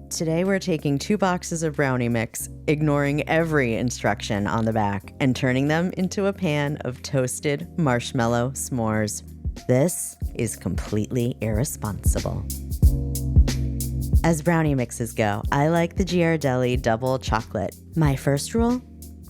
Today we're taking 2 boxes of brownie mix, ignoring every instruction on the back, and turning them into a pan of toasted marshmallow s'mores. This is completely irresponsible. As brownie mixes go, I like the Ghirardelli double chocolate. My first rule: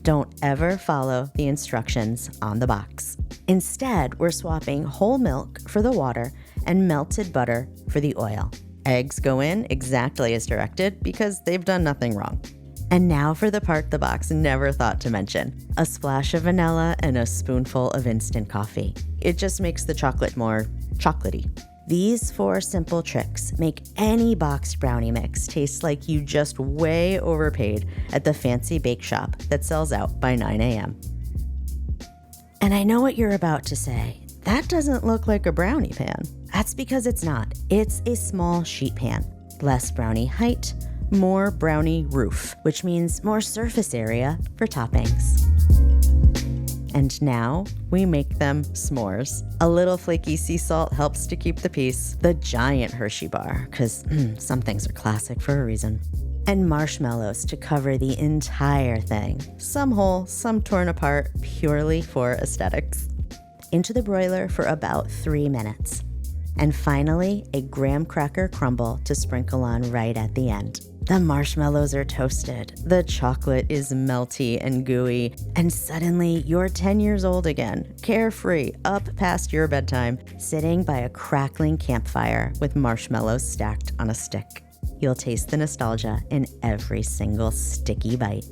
don't ever follow the instructions on the box. Instead, we're swapping whole milk for the water and melted butter for the oil. Eggs go in exactly as directed because they've done nothing wrong. And now for the part the box never thought to mention: a splash of vanilla and a spoonful of instant coffee. It just makes the chocolate more chocolatey. These 4 simple tricks make any boxed brownie mix taste like you just way overpaid at the fancy bake shop that sells out by 9 a.m. And I know what you're about to say. That doesn't look like a brownie pan. That's because it's not. It's a small sheet pan. Less brownie height, more brownie roof, which means more surface area for toppings. And now we make them s'mores. A little flaky sea salt helps to keep the peace. The giant Hershey bar, because some things are classic for a reason. And marshmallows to cover the entire thing. Some whole, some torn apart, purely for aesthetics. Into the broiler for about 3 minutes. And finally, a graham cracker crumble to sprinkle on right at the end. The marshmallows are toasted, the chocolate is melty and gooey, and suddenly you're 10 years old again, carefree, up past your bedtime, sitting by a crackling campfire with marshmallows stacked on a stick. You'll taste the nostalgia in every single sticky bite.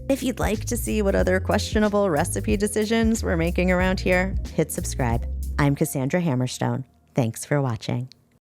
If you'd like to see what other questionable recipe decisions we're making around here, hit subscribe. I'm Cassandra Hammerstone. Thanks for watching.